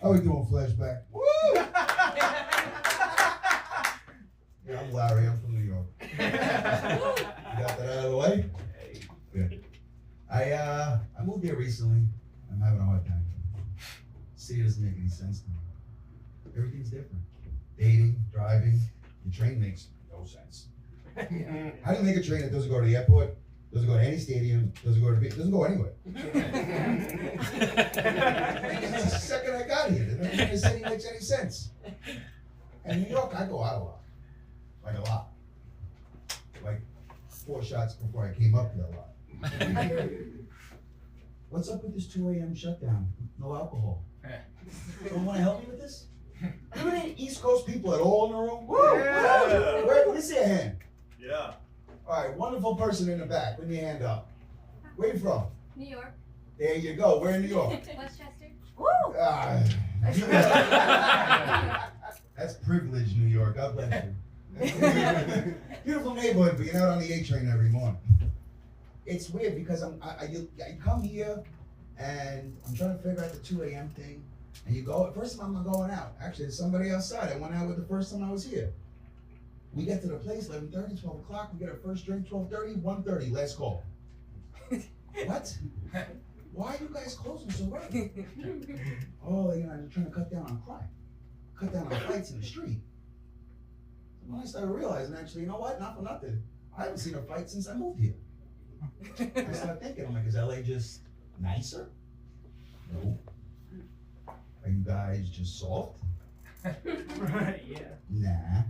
How we doing, flashback? Woo! Yeah, I'm Larry. I'm from New York. You got that out of the way? Good. I moved here recently. I'm having a hard time. City doesn't make any sense to me. Everything's different. Dating, driving, the train makes no sense. How do you make a train that doesn't go to the airport, doesn't go to any stadium, doesn't go anywhere? It's the second I got here. The city makes any sense. And New York, I go out a lot. Like a lot. Like 4 shots before I came up here a lot. What's up with this 2 a.m. shutdown? No alcohol. Someone want to help me with this? How many East Coast people at all in the room? Woo! Yeah. Let me see a hand. Yeah. All right, wonderful person in the back. Put your hand up. Where you from? New York. There you go. Where in New York? Westchester. Woo! That's privilege, New York. God bless you. Beautiful neighborhood, but you're not on the A train every morning. It's weird because I come here and I'm trying to figure out the 2 a.m. thing. And you go, first time I'm not going out. Actually, there's somebody outside. I went out with the first time I was here. We get to the place 11:30, 12 o'clock. We get our first drink 12:30, 1:30, last call. What? Why are you guys closing so early? Oh, I'm trying to cut down on crime. Cut down on fights in the street. When I started realizing, actually, you know what? Not for nothing. I haven't seen a fight since I moved here. I started thinking, I'm like, is LA just nicer? No. Are you guys just soft? Yeah. Nah.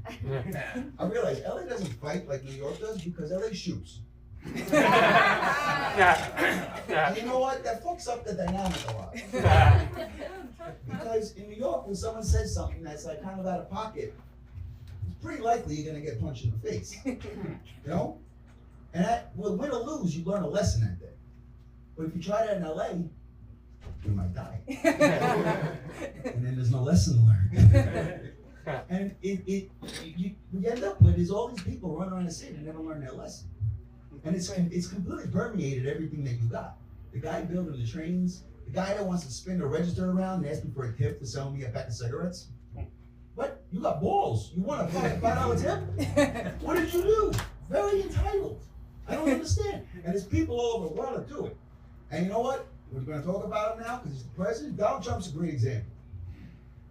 I realized LA doesn't fight like New York does because LA shoots. And you know what? That fucks up the dynamic a lot. Because in New York, when someone says something that's like kind of out of pocket, it's pretty likely you're gonna get punched in the face. You know? And well, win or lose, you learn a lesson that day. But if you try that in LA, you might die. And then there's no lesson to learn. And you end up with is all these people running around the city and never learn their lesson. And it's completely permeated everything that you got. The guy building the trains, the guy that wants to spin the register around and ask me for a tip to sell me a pack of cigarettes. What? You got balls. You want a $5 tip? What did you do? Very entitled. I don't understand. And there's people all over the world that do it. And you know what? We're going to talk about him now because he's the president. Donald Trump's a great example.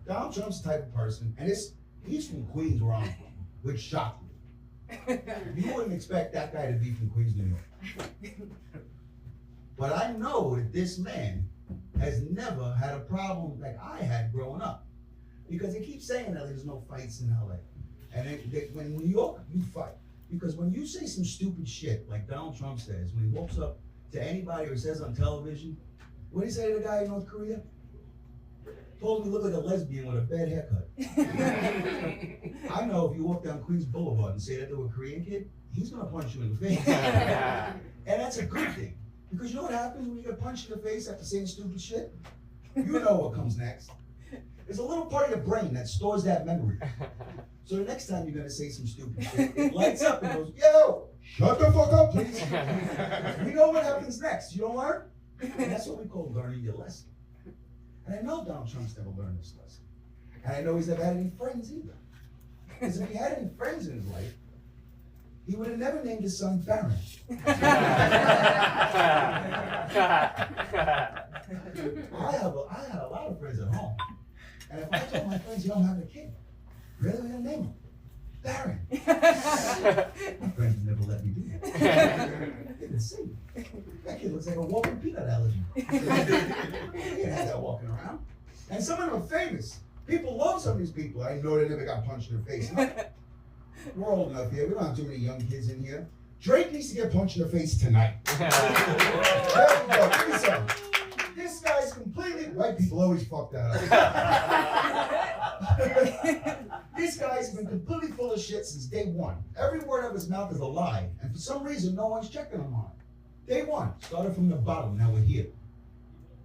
Donald Trump's the type of person, and he's from Queens where I'm from, which shocked me. You wouldn't expect that guy to be from Queens, New York. But I know that this man has never had a problem like I had growing up. Because they keep saying that there's no fights in LA. And when New York, you fight. Because when you say some stupid shit, like Donald Trump says, when he walks up to anybody or says on television, what did he say to the guy in North Korea? Told him he looked like a lesbian with a bad haircut. I know if you walk down Queens Boulevard and say that to a Korean kid, he's gonna punch you in the face. And that's a good thing. Because you know what happens when you get punched in the face after saying stupid shit? You know what comes next. There's a little part of your brain that stores that memory. So the next time you're gonna say some stupid shit, it lights up and goes, yo, shut the fuck up, please. We know what happens next. You don't learn? And that's what we call learning your lesson. And I know Donald Trump's never learned this lesson. And I know he's never had any friends either. Because if he had any friends in his life, he would have never named his son Barron. I had a lot of friends at home. And if I told my friends, you don't have a kid, really, we're gonna name him Barron. My friends would never let me do that. They didn't see me. That kid looks like a walking peanut allergy. He didn't have that walking around. And some of them are famous. People love some of these people. I know they never got punched in the face. We're old enough here. We don't have too many young kids in here. Drake needs to get punched in the face tonight. There we go. Give me some. This guy's completely. White people always fuck that up. This guy's been completely full of shit since day one. Every word out of his mouth is a lie. And for some reason, no one's checking him on it. Day one. Started from the bottom. Now we're here.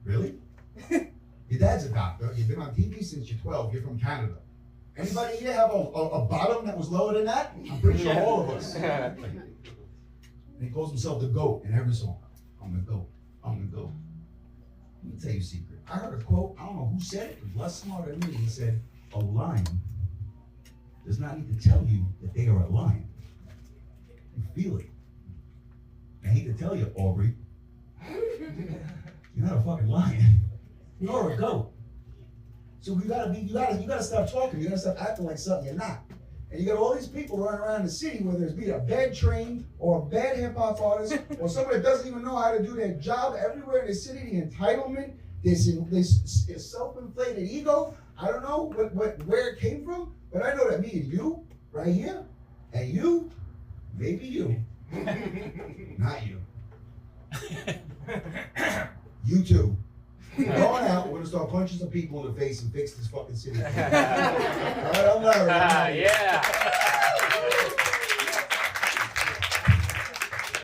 Really? Your dad's a doctor. You've been on TV since you're 12. You're from Canada. Anybody here have a bottom that was lower than that? I'm pretty sure all of us. And he calls himself the GOAT in every song. I'm the GOAT. I'm the GOAT. Let me tell you a secret. I heard a quote, I don't know who said it was less smarter than me. He said, a lion does not need to tell you that they are a lion. You feel it. I hate to tell you, Aubrey, you're not a fucking lion. You're a goat. So you gotta stop talking. You gotta stop acting like something you're not. And you got all these people running around the city, whether it's be a bad train or a bad hip hop artist or somebody that doesn't even know how to do their job everywhere in the city. The entitlement, this self-inflated ego. I don't know where it came from, but I know that me and you, right here, and you, maybe you, not you. You too. Going out, we're gonna start punching some people in the face and fix this fucking city. All right, I'm Larry. Yeah.